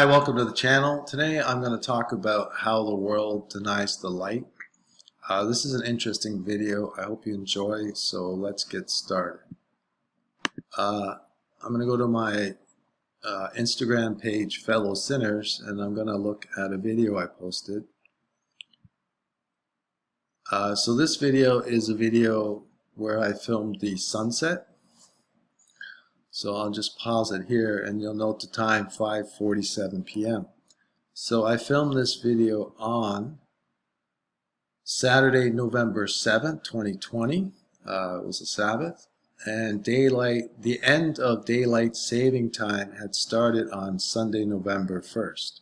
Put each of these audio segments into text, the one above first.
Hi, welcome to the channel. Today I'm going to talk about how the world denies the light. This is an interesting video. I hope you enjoy, so let's get started. I'm going to go to my Instagram page, Fellow Sinners, and I'm going to look at a video I posted. So this video is a video where I filmed the sunset. So I'll just pause it here and you'll note the time, 5:47 p.m. So I filmed this video on Saturday, November 7th, 2020. It was a Sabbath, and the end of daylight saving time had started on Sunday, November 1st.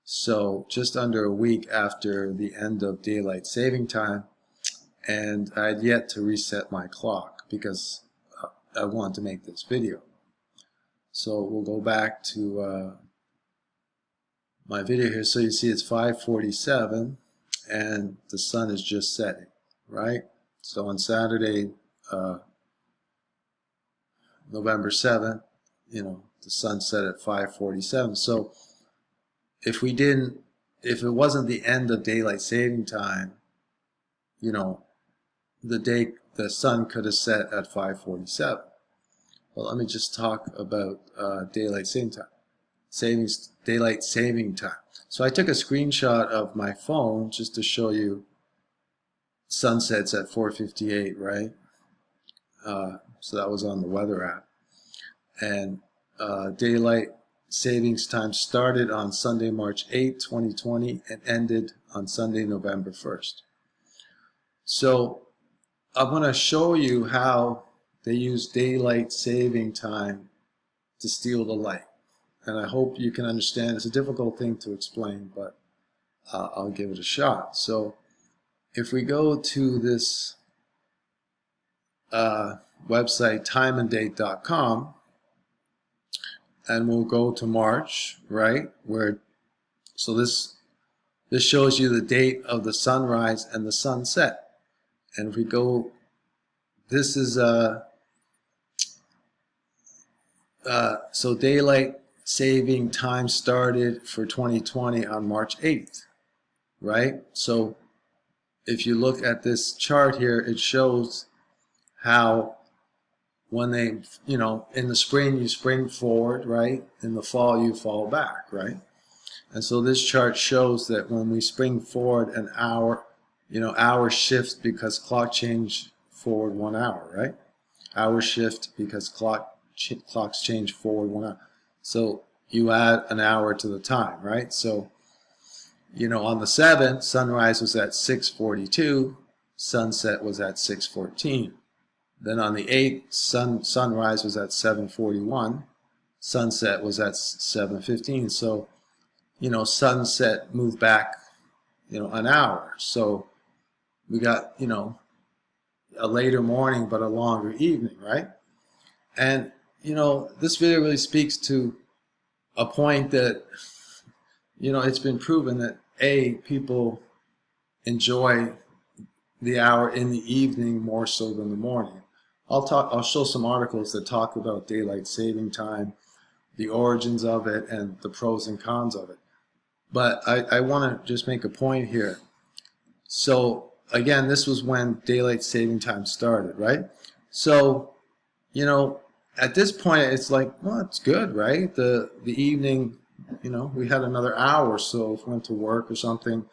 So just under a week after the end of daylight saving time, and I had yet to reset my clock because I want to make this video. So we'll go back to my video here. So you see it's 5:47 and the sun is just setting, right? So on Saturday, November 7th, the sun set at 5:47. So if it wasn't the end of daylight saving time, the sun could have set at 5:47. Well, let me just talk about daylight saving time. Daylight saving time. So I took a screenshot of my phone just to show you sunsets at 4:58, right? So that was on the weather app. And daylight savings time started on Sunday, March 8, 2020, and ended on Sunday, November 1st. So I'm going to show you how they use daylight saving time to steal the light. And I hope you can understand. It's a difficult thing to explain, but I'll give it a shot. So if we go to this website, timeanddate.com, and we'll go to March, right? So this shows you the date of the sunrise and the sunset. And if we go, this is so daylight saving time started for 2020 on March 8th, right? So if you look at this chart here, it shows how when they, in the spring you spring forward, right? In the fall you fall back, right? And so this chart shows that when we spring forward an hour, hour shift because clock change forward 1 hour, right? Hour shift because clocks change forward 1 hour. So you add an hour to the time, right? So, on the 7th, sunrise was at 6:42, sunset was at 6:14. Then on the 8th, sunrise was at 7:41, sunset was at 7:15. So, sunset moved back, an hour. So we got, a later morning but a longer evening, right? And this video really speaks to a point that it's been proven that people enjoy the hour in the evening more so than the morning. I'll show some articles that talk about daylight saving time, the origins of it, and the pros and cons of it. But I want to just make a point here. So again, this was when daylight saving time started, right? So, at this point, it's like, well, it's good, right? The evening, we had another hour, so if we went to work or something,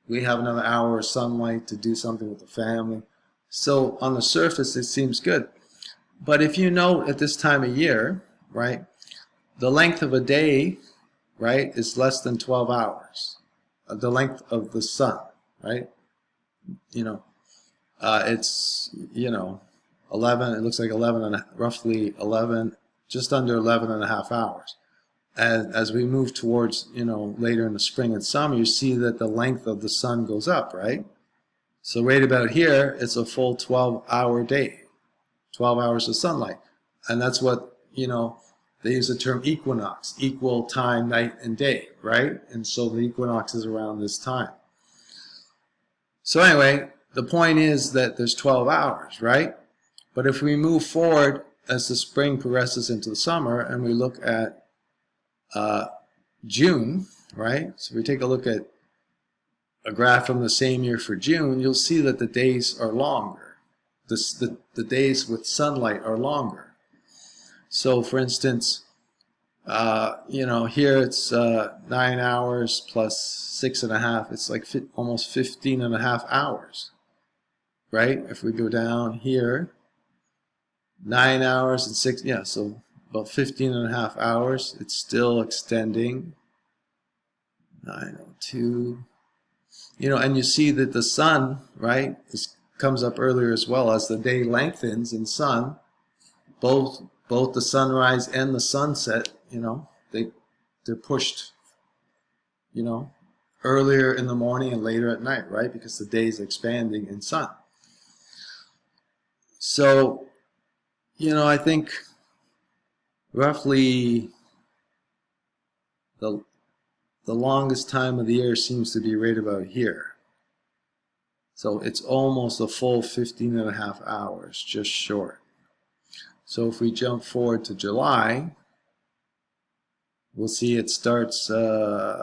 we have another hour of sunlight to do something with the family. So on the surface, it seems good. But if you know at this time of year, right, the length of a day, right, is less than 12 hours. The length of the sun, right? It's, 11, it looks like 11 and roughly 11, just under 11 and a half hours. And as we move towards, later in the spring and summer, you see that the length of the sun goes up, right? So right about here, it's a full 12-hour day, 12 hours of sunlight. And that's what, they use the term equinox, equal time, night and day, right? And so the equinox is around this time. So anyway, the point is that there's 12 hours, right? But if we move forward as the spring progresses into the summer and we look at June, right? So if we take a look at a graph from the same year for June, you'll see that the days are longer. The days with sunlight are longer. So for instance, you know, here it's 9 hours plus 6.5. It's like almost 15.5 hours, right? If we go down here, 9 hours and 6, yeah, so about 15.5 hours. It's still extending. 9:02. You know, and you see that the sun, right, comes up earlier as well as the day lengthens in sun. Both the sunrise and the sunset, you know, they're pushed, you know, earlier in the morning and later at night, right? Because the day is expanding in sun. So, you know, I think roughly the longest time of the year seems to be right about here. So it's almost a full 15.5 hours, just short. So if we jump forward to July, we'll see it starts, you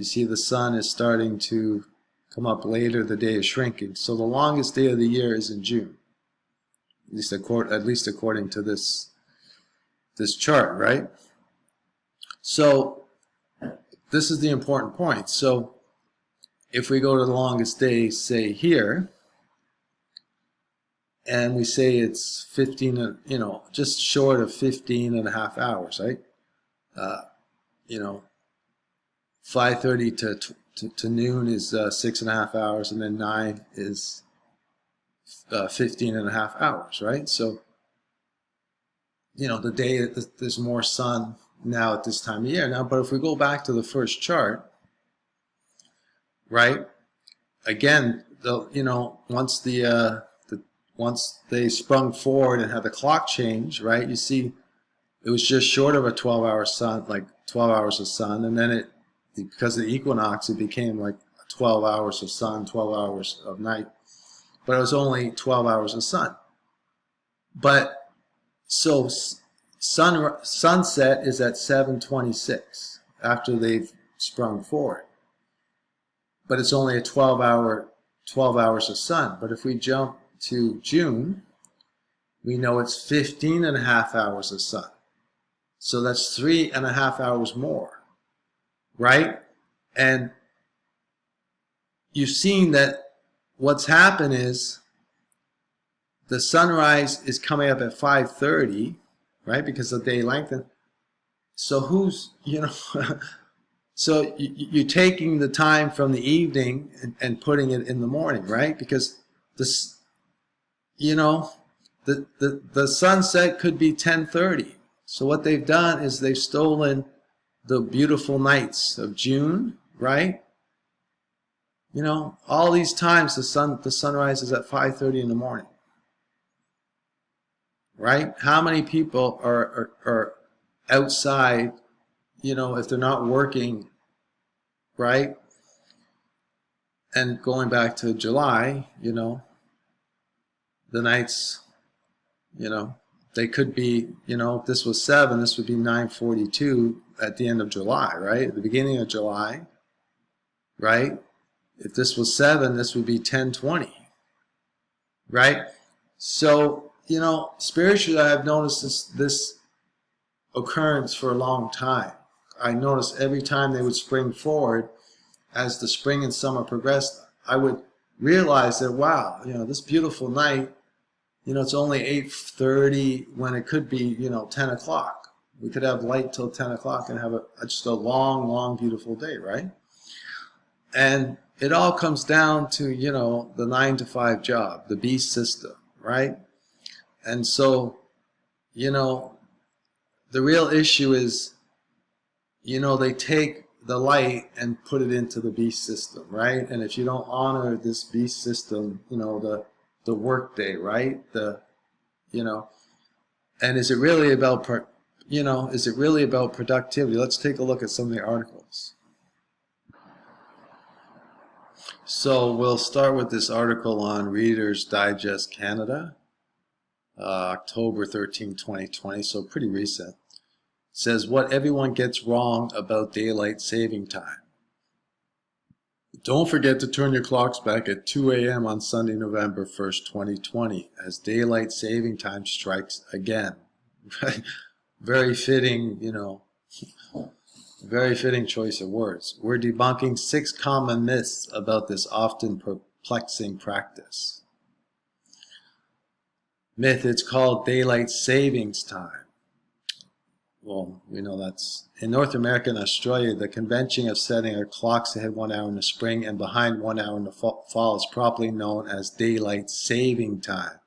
see the sun is starting to come up later, the day is shrinking. So the longest day of the year is in June, at least according to this chart, right? So this is the important point. So if we go to the longest day, say here, and we say it's 15, you know, just short of 15.5 hours, right? You know, 5:30 to noon is 6.5 hours, and then 9 is 15.5 hours, right? So, you know, the day, there's more sun now at this time of year. Now, but if we go back to the first chart, right? Again, you know, once they sprung forward and had the clock change, right? You see, it was just short of a 12-hour sun, like 12 hours of sun, and then because of the equinox, it became like 12 hours of sun, 12 hours of night, but it was only 12 hours of sun. But so sunset is at 7:26 after they've sprung forward, but it's only a 12 hours of sun. But if we jump to June, we know it's 15.5 hours of sun. So that's 3.5 hours more, right? And you've seen that what's happened is the sunrise is coming up at 5:30, right? Because the day lengthened. So who's, you know, so you're taking the time from the evening and putting it in the morning, right? Because this, you know, the sunset could be 10:30. So what they've done is they've stolen the beautiful nights of June, right? You know, all these times the sunrise is at 5:30 in the morning, right? How many people are outside, you know, if they're not working, right? And going back to July, you know, the nights, you know, they could be, you know, if this was 7, this would be 9:42 at the end of July, right? At the beginning of July, right? If this was 7, this would be 10:20, right? So, you know, spiritually, I've noticed this occurrence for a long time. I noticed every time they would spring forward, as the spring and summer progressed, I would realize that, wow, you know, this beautiful night, you know, it's only 8:30 when it could be, you know, 10 o'clock. We could have light till 10 o'clock and have just a long, long, beautiful day, right? And it all comes down to, you know, the 9-to-5 job, the beast system, right? And so, you know, the real issue is, you know, they take the light and put it into the beast system, right? And if you don't honor this beast system, you know, the work day, right? You know, and is it really about, you know, is it really about productivity? Let's take a look at some of the articles. So we'll start with this article on Reader's Digest Canada, October 13, 2020, so pretty recent. says what everyone gets wrong about daylight saving time. Don't forget to turn your clocks back at 2 a.m. on Sunday, November 1st, 2020, as daylight saving time strikes again. Very fitting, very fitting choice of words. We're debunking 6 common myths about this often perplexing practice. Myth, it's called daylight savings time. Well, we know that's... In North America and Australia, the convention of setting our clocks ahead 1 hour in the spring and behind 1 hour in the fall is properly known as daylight saving time.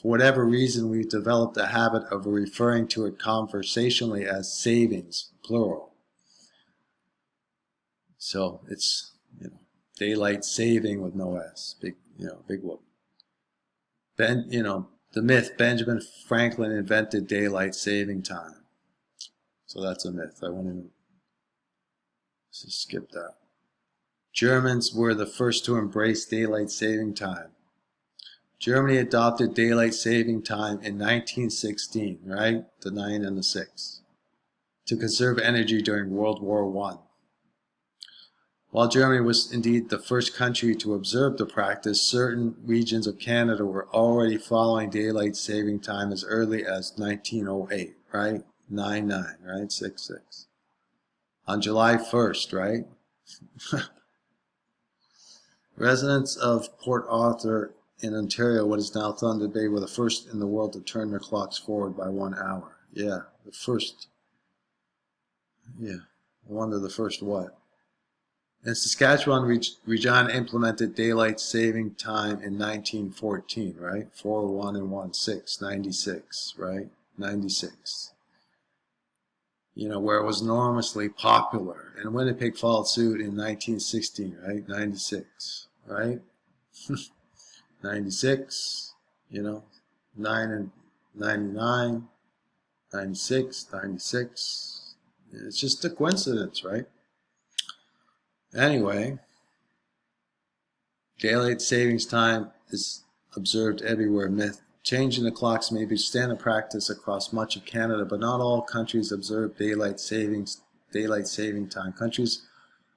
For whatever reason, we've developed a habit of referring to it conversationally as savings, plural. So it's, daylight saving with no S, big whoop. The myth, Benjamin Franklin invented daylight saving time. So that's a myth. I won't even skip that. Germans were the first to embrace daylight saving time. Germany adopted daylight saving time in 1916, right? The 9 and the 6, to conserve energy during World War I. While Germany was indeed the first country to observe the practice, certain regions of Canada were already following daylight saving time as early as 1908, right? 9-9, right? 6-6. On July 1st, right? Residents of Port Arthur in Ontario, what is now Thunder Bay, were the first in the world to turn their clocks forward by 1 hour. Yeah, the first. Yeah, I wonder the first what? In Saskatchewan, Regina implemented daylight saving time in 1914, right? 4, 1, and 1, 6, 96, right? 96. Where it was enormously popular. And Winnipeg followed suit in 1916, right? 96, right? 96, 9 and 99, 96, 96. It's just a coincidence, right? Anyway, daylight savings time is observed everywhere. Myth. Changing the clocks may be standard practice across much of Canada, but not all countries observe daylight saving time. Countries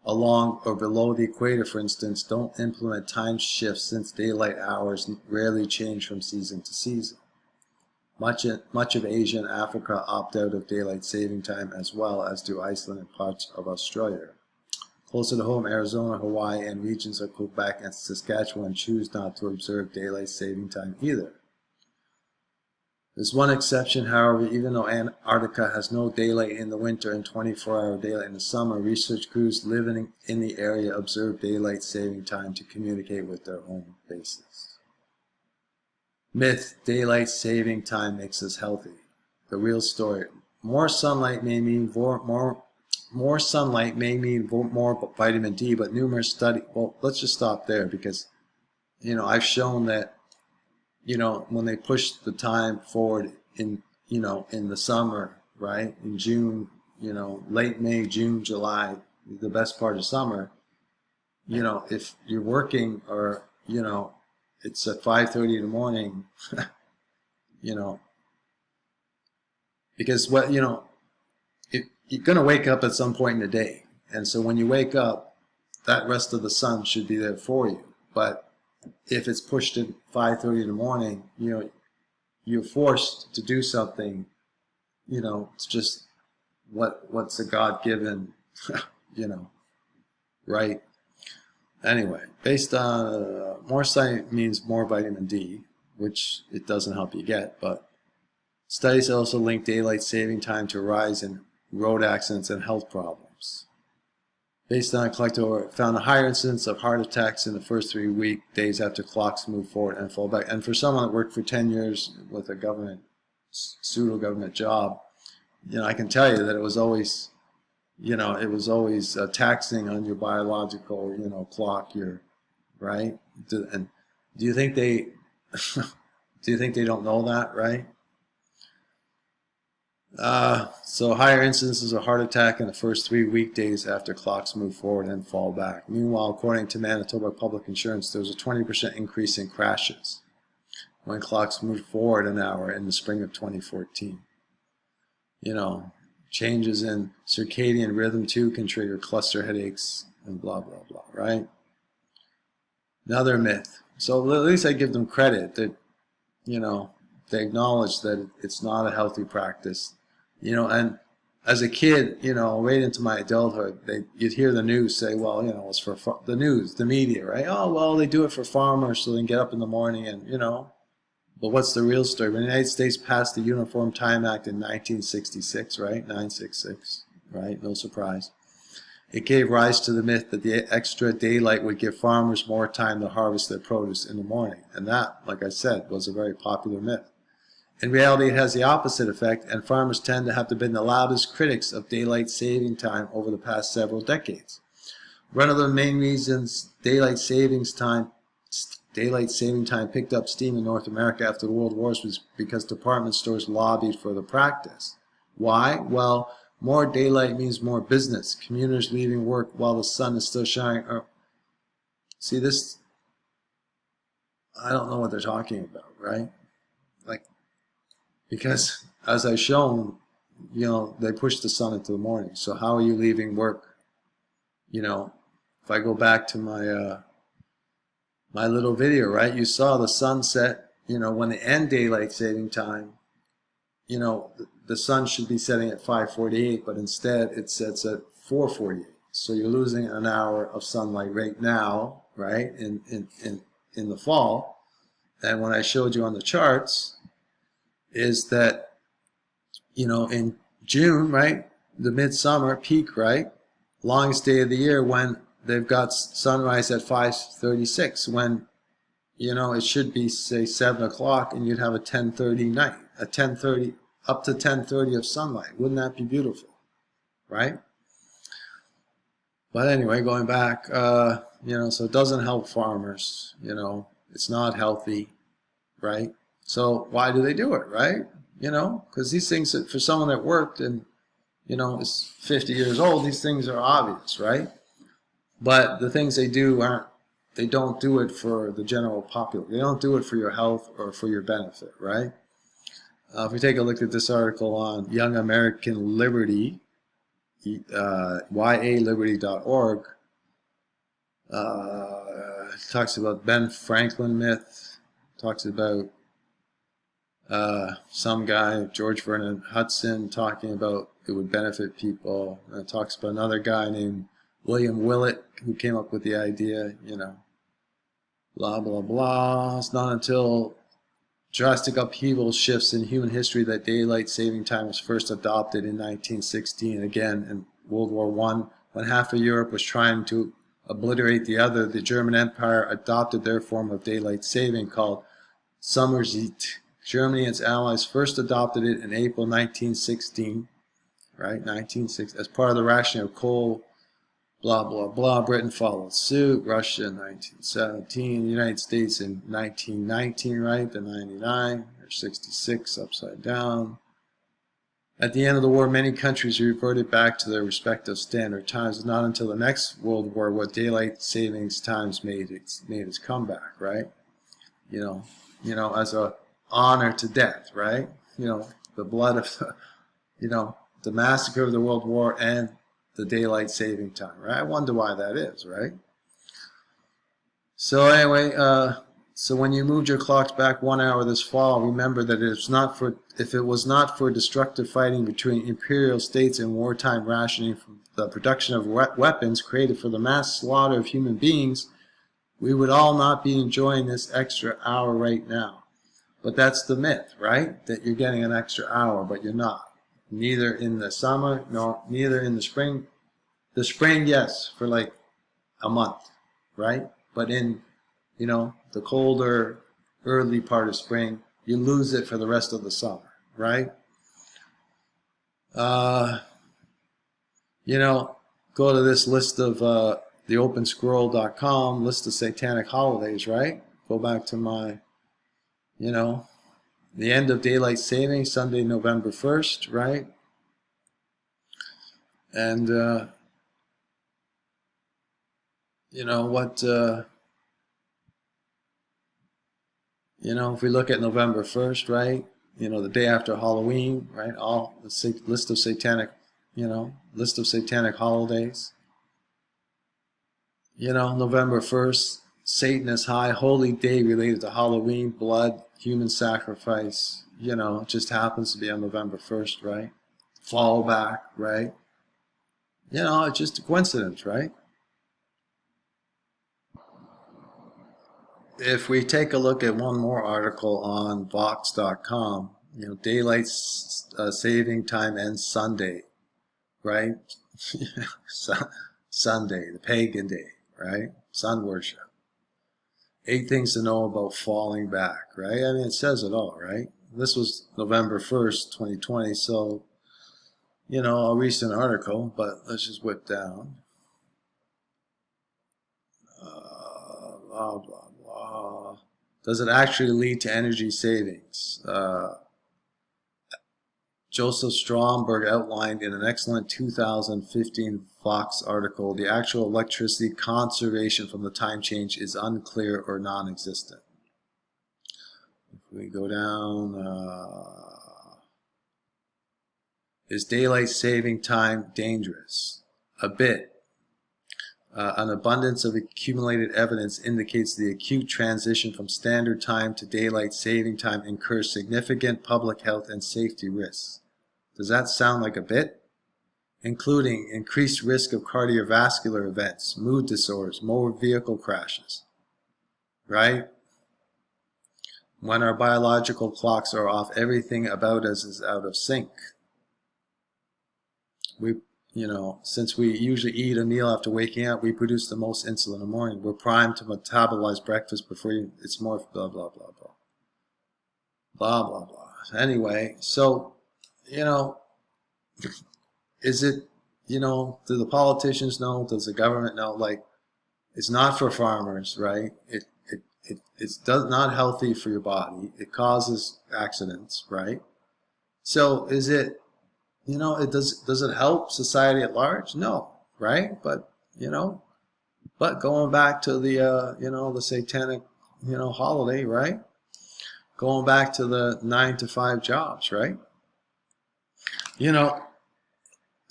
along or below the equator, for instance, don't implement time shifts since daylight hours rarely change from season to season. Much of Asia and Africa opt out of daylight saving time, as well as do Iceland and parts of Australia. Closer to home, Arizona, Hawaii, and regions of Quebec and Saskatchewan choose not to observe daylight saving time either. There's one exception, however. Even though Antarctica has no daylight in the winter and 24-hour daylight in the summer, research crews living in the area observe daylight saving time to communicate with their home bases. Myth, daylight saving time makes us healthy. The real story. More sunlight may mean more vitamin D, but numerous studies... Well, let's just stop there because, I've shown that when they push the time forward in the summer, right? In June, late May, June, July, the best part of summer, if you're working or, it's at 5:30 in the morning, because you're going to wake up at some point in the day. And so when you wake up, that rest of the sun should be there for you. But if it's pushed at 5:30 in the morning, you're forced to do something. It's just what's a God-given, right? Anyway, based on more sunlight means more vitamin D, which it doesn't help you get, but studies also link daylight saving time to a rise in road accidents and health problems. Based on a collective, found a higher incidence of heart attacks in the first 3 weekdays after clocks move forward and fall back. And for someone that worked for 10 years with a pseudo-government job, I can tell you that it was always, taxing on your biological, clock, right? And do you think they, don't know that, right? So higher incidences of heart attack in the first 3 weekdays after clocks move forward and fall back. Meanwhile, according to Manitoba Public Insurance, there was a 20% increase in crashes when clocks moved forward an hour in the spring of 2014. changes in circadian rhythm too can trigger cluster headaches and blah, blah, blah, right? Another myth. So at least I give them credit that, you know, they acknowledge that it's not a healthy practice. You know, and as a kid, you know, right into my adulthood, you'd hear the news say, well, you know, it's for the news, the media, right? Oh, well, they do it for farmers so they can get up in the morning and, you know. But what's the real story? When the United States passed the Uniform Time Act in 1966, right? 966, right? No surprise. It gave rise to the myth that the extra daylight would give farmers more time to harvest their produce in the morning. And that, like I said, was a very popular myth. In reality, it has the opposite effect, and farmers tend to have been the loudest critics of daylight saving time over the past several decades. One of the main reasons daylight saving time picked up steam in North America after the World Wars was because department stores lobbied for the practice. Why? Well, more daylight means more business. Commuters leaving work while the sun is still shining. See this? I don't know what they're talking about, right? Like, because as I've shown, you know, they push the sun into the morning. So how are you leaving work? You know, if I go back to my my little video, right? You saw the sunset, you know, when they end daylight saving time, you know, the sun should be setting at 5:48, but instead it sets at 4:48. So you're losing an hour of sunlight right now, right, in the fall. And what I showed you on the charts is that, you know, in June, right, the midsummer peak, right, longest day of the year when they've got sunrise at 5:36, when, you know, it should be, say, 7 o'clock, and you'd have a 10:30 night, a 10:30, up to 10:30 of sunlight. Wouldn't that be beautiful, right? But anyway, going back, you know, so it doesn't help farmers, you know, it's not healthy, right? So why do they do it, right? You know, because these things, for someone that worked and, you know, is 50 years old, these things are obvious, right? But the things they do aren't, they don't do it for the general populace. They don't do it for your health or for your benefit, right? If we take a look at this article on Young American Liberty, yaliberty.org, talks about Ben Franklin myth, talks about some guy, George Vernon Hudson, talking about it would benefit people. And it talks about another guy named William Willett who came up with the idea, you know, blah, blah, blah. It's not until drastic upheaval shifts in human history that daylight saving time was first adopted in 1916. Again, in World War I, when half of Europe was trying to obliterate the other, the German Empire adopted their form of daylight saving called Sommerzeit. Germany and its allies first adopted it in April 1916, right? 1916, as part of the rationing of coal, blah, blah, blah. Britain followed suit, Russia in 1917, the United States in 1919, right? The 99, or 66, upside down. At the end of the war, many countries reverted back to their respective standard times. It's not until the next World War where daylight savings times made its comeback, right? You know, as a honor to death, right? You know, the blood of, you know, the massacre of the World War and the daylight saving time, right? I wonder why that is, right? So anyway, so when you moved your clocks back 1 hour this fall, remember that if it was not for destructive fighting between imperial states and wartime rationing for the production of weapons created for the mass slaughter of human beings, we would all not be enjoying this extra hour right now. But that's the myth, right? That you're getting an extra hour, but you're not. Neither in the summer, nor neither in the spring. The spring, yes, for like a month, right? But in, you know, the colder, early part of spring, you lose it for the rest of the summer, right? You know, go to this list of theopenscroll.com, list of satanic holidays, right? Go back to my, you know, the end of daylight saving, Sunday, November 1st, right? And, you know, what, you know, if we look at November 1st, right? You know, the day after Halloween, right? All the list of satanic you know, list of satanic holidays. You know, November 1st, Satan is high, holy day related to Halloween, blood, human sacrifice. You know, it just happens to be on November 1st, right? Fall back, right? You know, it's just a coincidence, right? If we take a look at one more article on Vox.com, you know, daylight saving time ends Sunday, right? Sunday, the pagan day, right? Sun worship. 8 things to know about falling back, right? I mean, it says it all, right? This was November 1st, 2020, so, you know, a recent article, but let's just whip down. Blah, blah, blah. Does it actually lead to energy savings? Joseph Stromberg outlined in an excellent 2015 Fox article, the actual electricity conservation from the time change is unclear or non-existent. If we go down, is daylight saving time dangerous? A bit. An abundance of accumulated evidence indicates the acute transition from standard time to daylight saving time incurs significant public health and safety risks. Does that sound like a bit? Including increased risk of cardiovascular events, mood disorders, motor vehicle crashes, right? When our biological clocks are off, everything about us is out of sync. You know, since we usually eat a meal after waking up, we produce the most insulin in the morning. We're primed to metabolize breakfast before it's more blah, blah, blah, blah. Blah, blah, blah. Anyway, so, you know, is it, you know, do the politicians know? Does the government know? Like, it's not for farmers, right? It's not healthy for your body. It causes accidents, right? So is it, you know, does it help society at large? No, right? But, you know, but going back to the, you know, the satanic, you know, holiday, right? Going back to the 9-to-5 jobs, right? You know,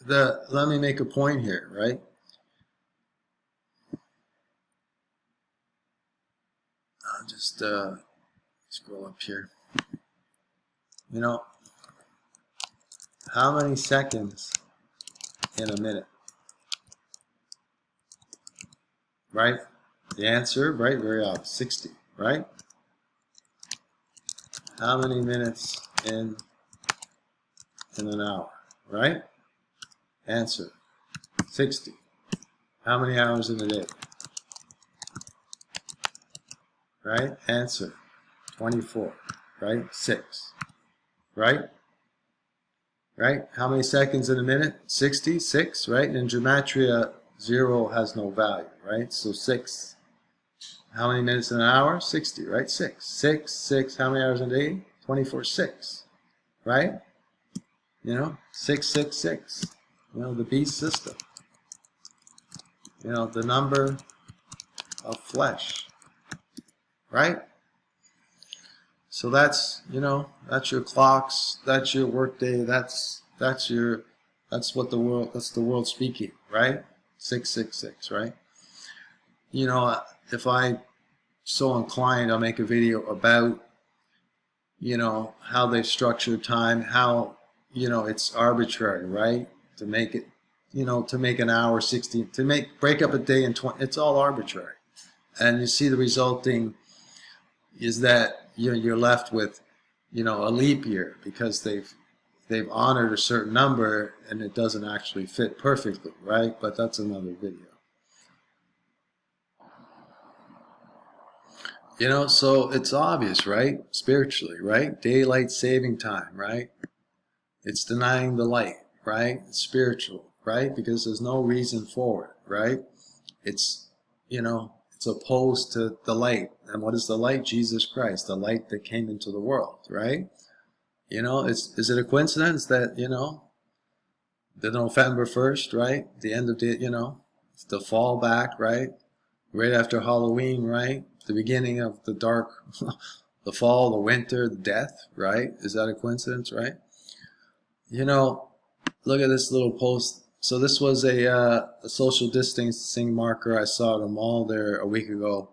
let me make a point here, right? I'll just scroll up here. You know, how many seconds in a minute? Right? The answer, right? Very obvious. 60, right? How many minutes in an hour? Right? Answer, 60. How many hours in a day? Right? Answer, 24. Right? 6. Right? Right? How many seconds in a minute? 60, 6, right? And in gematria, 0 has no value, right? So 6. How many minutes in an hour? 60, right? 6. 6, 6. How many hours in a day? 24, 6. Right? You know, 6, 6, 6. You know, the beast system. You know, the number of flesh. Right? So that's, you know, that's your clocks, that's your workday, that's what the world, that's the world speaking, right? 666, right? You know, if I so inclined, I'll make a video about, you know, how they've structured time, how, you know, it's arbitrary, right? To make it, you know, to make an hour 60, to break up a day in 20, it's all arbitrary. And you see the resulting is that you're left with, you know, a leap year because they've honored a certain number and it doesn't actually fit perfectly, right? But that's another video. You know, so it's obvious, right? Spiritually, right? Daylight saving time, right? It's denying the light, right? It's spiritual, right? Because there's no reason for it, right? It's, you know, it's opposed to the light. And what is the light? Jesus Christ, the light that came into the world, right? You know, is it a coincidence that, you know, the November 1st, right? The end of the, you know, the fall back, right? Right after Halloween, right? The beginning of the dark, the fall, the winter, the death, right? Is that a coincidence, right? You know, look at this little post. So this was a social distancing marker I saw at a mall there a week ago.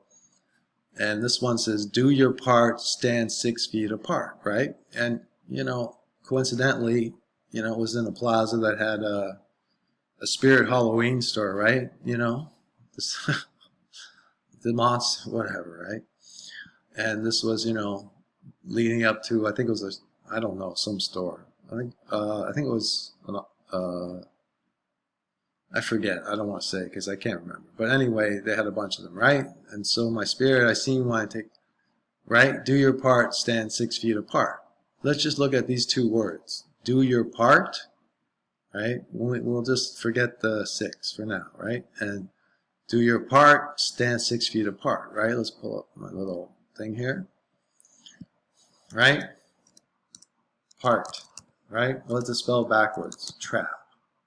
And this one says, do your part, stand 6 feet apart, right? And, you know, coincidentally, you know, it was in a plaza that had a Spirit Halloween store, right? You know, this, the monster, whatever, right? And this was, you know, leading up to, I think it was I don't know, some store. I think it was, I forget. I don't want to say because I can't remember. But anyway, they had a bunch of them, right? And so my spirit, I seen one take, right? Do your part, stand 6 feet apart. Let's just look at these two words. Do your part, right? We'll just forget the 6 for now, right? And do your part, stand 6 feet apart, right? Let's pull up my little thing here, right? Part, right? What's it spell backwards? Trap,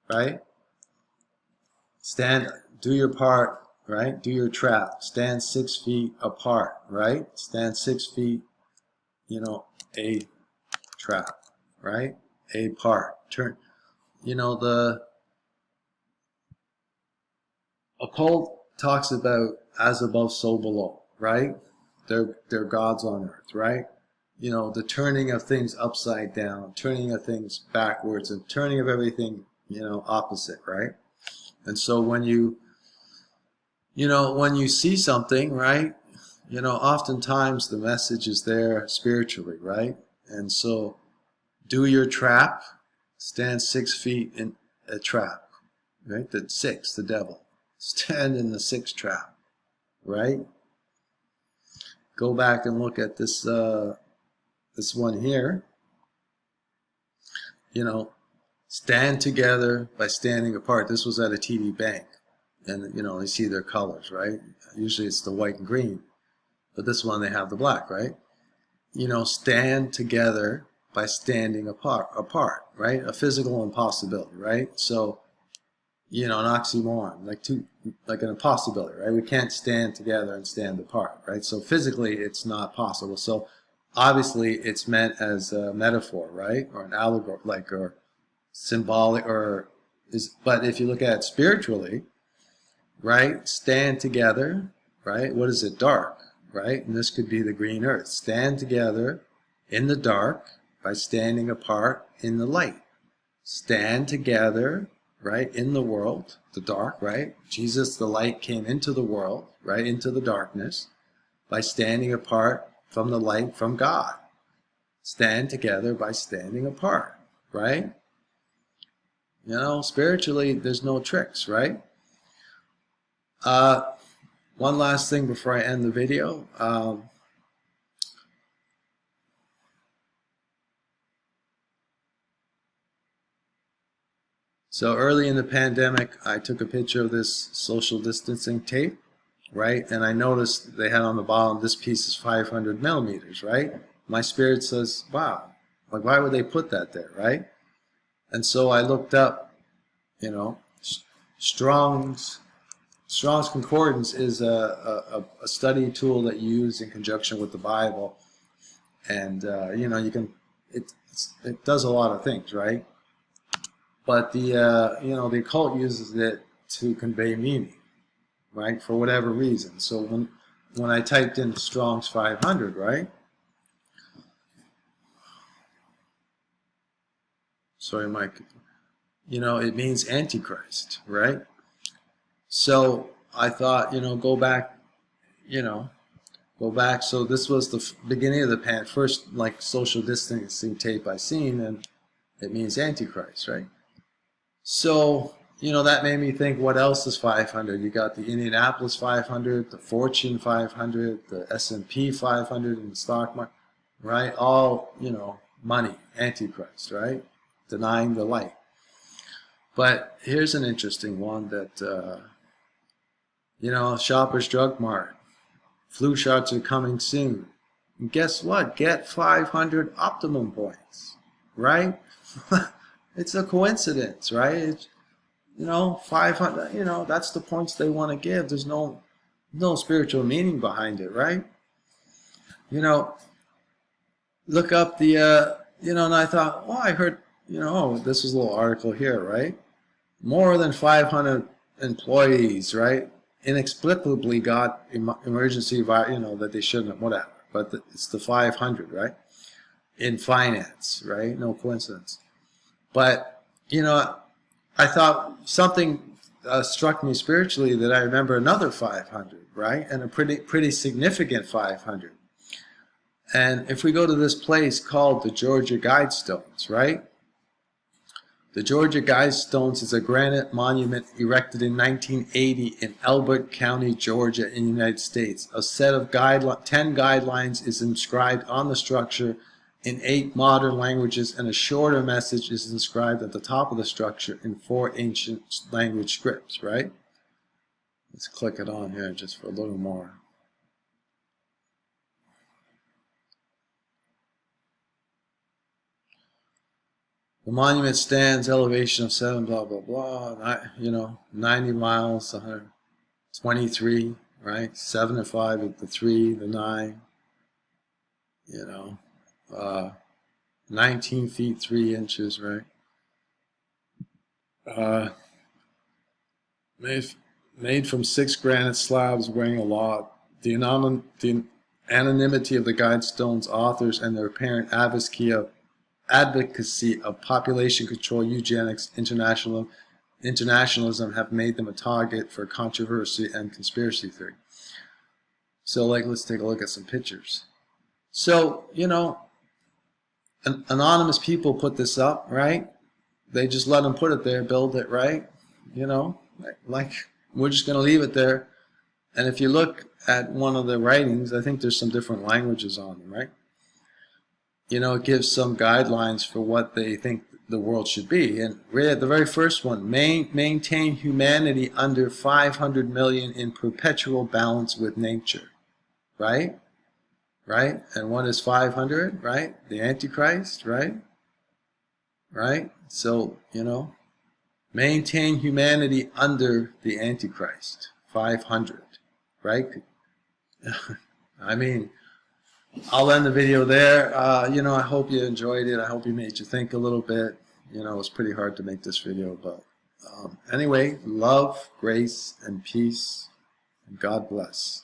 right? Stand, do your part, right? Do your trap. Stand 6 feet apart, right? Stand 6 feet, you know, a trap, right? A part. Turn, you know, the occult talks about as above, so below, right? They're gods on earth, right? You know, the turning of things upside down, turning of things backwards, and turning of everything, you know, opposite, right? And so when you know, when you see something, right, you know, oftentimes the message is there spiritually, right? And so do your trap, stand 6 feet in a trap, right? The 6, the devil. Stand in the 6 trap, right? Go back and look at this, this one here. You know, stand together by standing apart. This was at a TD Bank. And, you know, you see their colors, right? Usually it's the white and green. But this one, they have the black, right? You know, stand together by standing apart, right? A physical impossibility, right? So, you know, an oxymoron, like an impossibility, right? We can't stand together and stand apart, right? So physically, it's not possible. So obviously, it's meant as a metaphor, right? Or an allegory, like, or symbolic, or is. But if you look at it spiritually, right? Stand together, right? What is it? Dark, right? And this could be the green earth. Stand together in the dark by standing apart in the light. Stand together, right, in the world, the dark, right? Jesus, the light, came into the world, right, into the darkness, by standing apart from the light from God. Stand together by standing apart, right? You know, spiritually, there's no tricks, right? One last thing before I end the video. So early in the pandemic, I took a picture of this social distancing tape, right? And I noticed they had on the bottom, this piece is 500 millimeters, right? My spirit says, wow, like why would they put that there, right? And so I looked up, you know, Strong's Concordance is a study tool that you use in conjunction with the Bible. And, you know, you can, it does a lot of things, right? But the, you know, the occult uses it to convey meaning, right, for whatever reason. So when I typed in Strong's 500, right? Sorry, Mike. You know, it means Antichrist, right? So I thought, you know, go back, you know, go back. So this was the beginning of the first, like, social distancing tape I seen, and it means Antichrist, right? So, you know, that made me think, what else is 500? You got the Indianapolis 500, the Fortune 500, the S&P 500 in the stock market, right? All, you know, money, Antichrist, right? Denying the light. But here's an interesting one that, you know, Shoppers Drug Mart, flu shots are coming soon. And guess what? Get 500 optimum points, right? It's a coincidence, right? It's, you know, 500, you know, that's the points they want to give. There's no spiritual meaning behind it, right? You know, look up the, you know, and I thought, oh, I heard you know, this was a little article here, right? More than 500 employees, right, inexplicably got emergency, you know, that they shouldn't, whatever. But it's the 500, right? In finance, right? No coincidence. But, you know, I thought something struck me spiritually that I remember another 500, right? And a pretty significant 500. And if we go to this place called the Georgia Guidestones, right? The Georgia Guidestones is a granite monument erected in 1980 in Elbert County, Georgia, in the United States. A set of 10 guidelines is inscribed on the structure in 8 modern languages, and a shorter message is inscribed at the top of the structure in 4 ancient language scripts, right? Let's click it on here just for a little more. The monument stands elevation of 7, blah, blah, blah, you know, 90 miles, 123, right? 7 and 5, the 3, the 9, you know, 19 feet, 3 inches, right? Made from 6 granite slabs weighing a lot. The anonymity of the Guidestones authors and their apparent advocacy of population control, eugenics, internationalism have made them a target for controversy and conspiracy theory. So, like, let's take a look at some pictures. So, you know, anonymous people put this up, right? They just let them put it there, build it, right? You know, like we're just going to leave it there. And if you look at one of the writings, I think there's some different languages on them, right? You know, it gives some guidelines for what they think the world should be. And the very first one, maintain humanity under 500 million in perpetual balance with nature, right? Right? And what is 500, right? The Antichrist, right? Right? So, you know, maintain humanity under the Antichrist, 500, right? I mean, I'll end the video there. You know, I hope you enjoyed it. I hope you made you think a little bit. You know, it was pretty hard to make this video, but anyway, love, grace, and peace, and God bless.